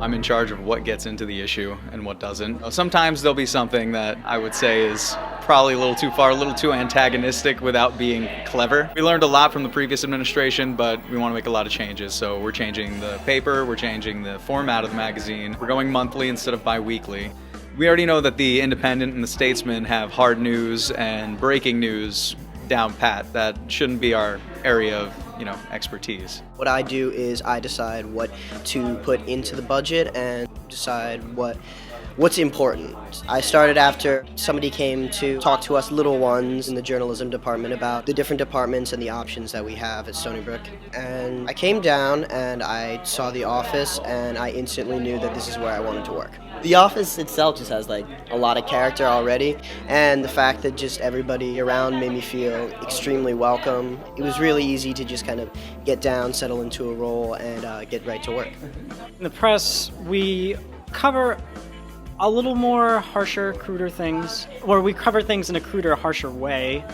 I'm in charge of what gets into the issue and what doesn't. Sometimes there'll be something that I would say is probably a little too far, a little too antagonistic without being clever. We learned a lot from the previous administration, but we want to make a lot of changes. So we're changing the paper, we're changing the format of the magazine. We're going monthly instead of bi-weekly. We already know that the Independent and the Statesman have hard news and breaking news down pat. That shouldn't be our area of expertise. What I do is I decide what to put into the budget and decide what's important. I started after somebody came to talk to us little ones in the journalism department about the different departments and the options that we have at Stony Brook. And I came down and I saw the office and I instantly knew that this is where I wanted to work. The office itself just has a lot of character already, and the fact that just everybody around made me feel extremely welcome. It was really easy to just kind of get down, settle into a role, and get right to work. In the press, we cover a little more harsher, cruder things, or we cover things in a cruder, harsher way.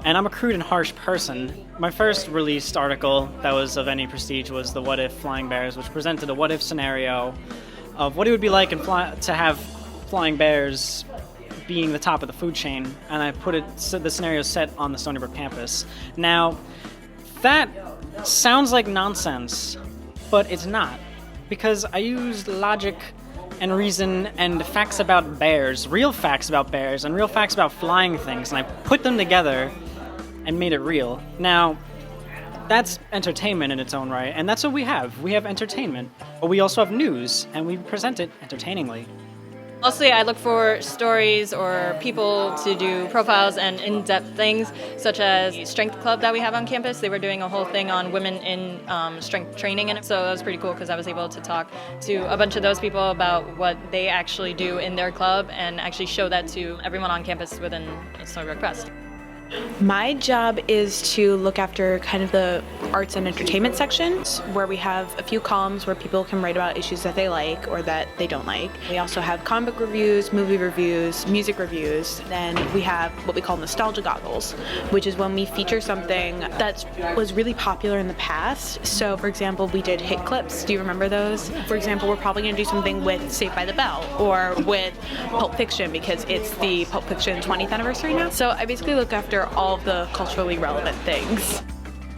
And I'm a crude and harsh person. My first released article that was of any prestige was the What If Flying Bears, which presented a what if scenario of what it would be like to have flying bears being the top of the food chain, and I put the scenario set on the Stony Brook campus. Now, that sounds like nonsense, but it's not, because I used logic and reason and facts about bears, real facts about bears, and real facts about flying things, and I put them together and made it real. Now, that's entertainment in its own right, and that's what we have. We have entertainment, but we also have news, and we present it entertainingly. Mostly I look for stories or people to do profiles and in-depth things, such as the strength club that we have on campus. They were doing a whole thing on women in strength training, and so that was pretty cool because I was able to talk to a bunch of those people about what they actually do in their club and actually show that to everyone on campus within Stony Brook Press. My job is to look after kind of the arts and entertainment sections, where we have a few columns where people can write about issues that they like or that they don't like. We also have comic book reviews, movie reviews, music reviews. Then we have what we call nostalgia goggles, which is when we feature something that was really popular in the past. So for example, we did hit clips. Do you remember those? For example, we're probably going to do something with Saved by the Bell or with Pulp Fiction because it's the Pulp Fiction 20th anniversary now. So I basically look after all of the culturally relevant things.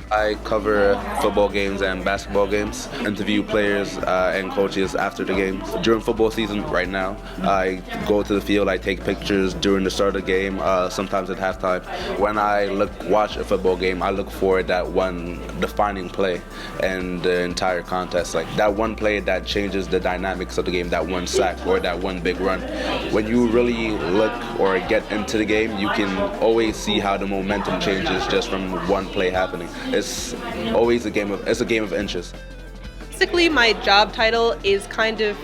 I cover football games and basketball games, interview players and coaches after the games. During football season right now, I go to the field, I take pictures during the start of the game, sometimes at halftime. When I watch a football game, I look for that one defining play and the entire contest. Like that one play that changes the dynamics of the game, that one sack or that one big run. When you really look or get into the game, you can always see how the momentum changes just from one play happening. It's always a game of inches. Basically, my job title is kind of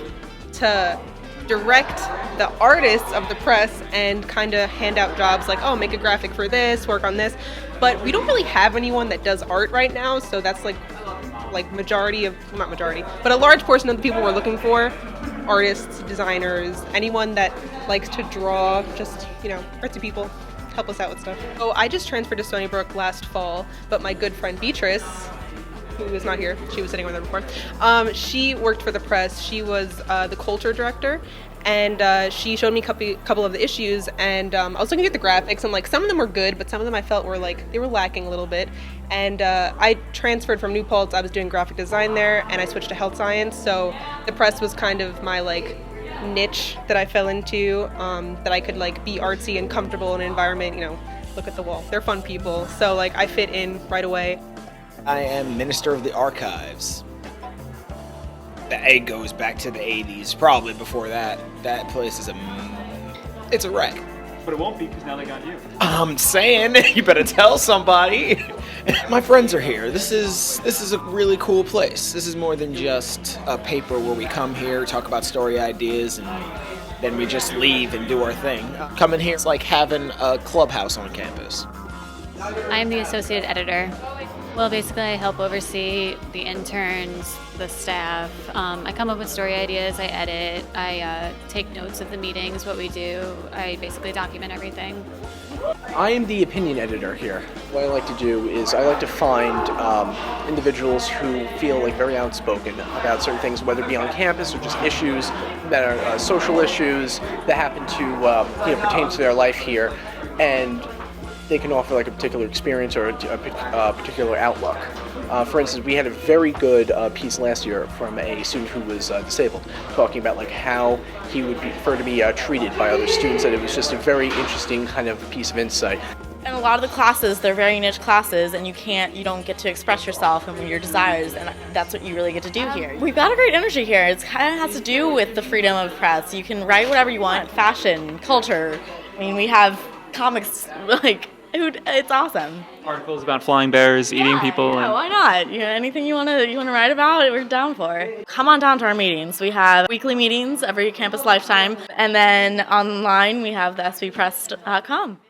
to direct the artists of the press and kind of hand out jobs like, oh, make a graphic for this, work on this. But we don't really have anyone that does art right now, so that's like majority of, not majority, but a large portion of the people we're looking for, artists, designers, anyone that likes to draw, just, artsy people. Help us out with stuff. Oh, I just transferred to Stony Brook last fall, but my good friend Beatrice, who is not here, she was sitting over there before, she worked for the press. She was the culture director, and she showed me a couple of the issues, and I was looking at the graphics, and some of them were good, but some of them I felt were they were lacking a little bit. And I transferred from New Paltz. I was doing graphic design there, and I switched to health science, so the press was kind of my niche that I fell into, that I could be artsy and comfortable in an environment, look at the wall. They're fun people, so I fit in right away. I am Minister of the Archives. The A goes back to the 80s, probably before that. That place is it's a wreck. But it won't be because now they got you. I'm saying, you better tell somebody. My friends are here. This is a really cool place. This is more than just a paper where we come here, talk about story ideas, and then we just leave and do our thing. Coming here is like having a clubhouse on campus. I'm the associate editor. Well, basically I help oversee the interns, the staff. I come up with story ideas, I edit, I take notes of the meetings, what we do. I basically document everything. I am the opinion editor here. What I like to do is I like to find individuals who feel like very outspoken about certain things, whether it be on campus or just issues that are social issues that happen to pertain to their life here, and they can offer like a particular experience or a particular outlook. For instance, we had a very good piece last year from a student who was disabled, talking about like how he would prefer to be treated by other students, and it was just a very interesting kind of piece of insight. And a lot of the classes, they're very niche classes, and you don't get to express yourself and your desires, and that's what you really get to do here. We've got a great energy here. It kind of has to do with the freedom of press. You can write whatever you want, fashion, culture. I mean, we have comics, like, it's awesome. Articles about flying bears, eating people. Yeah, why not? Anything you want to write about, we're down for. Come on down to our meetings. We have weekly meetings every campus lifetime, and then online we have the svpress.com.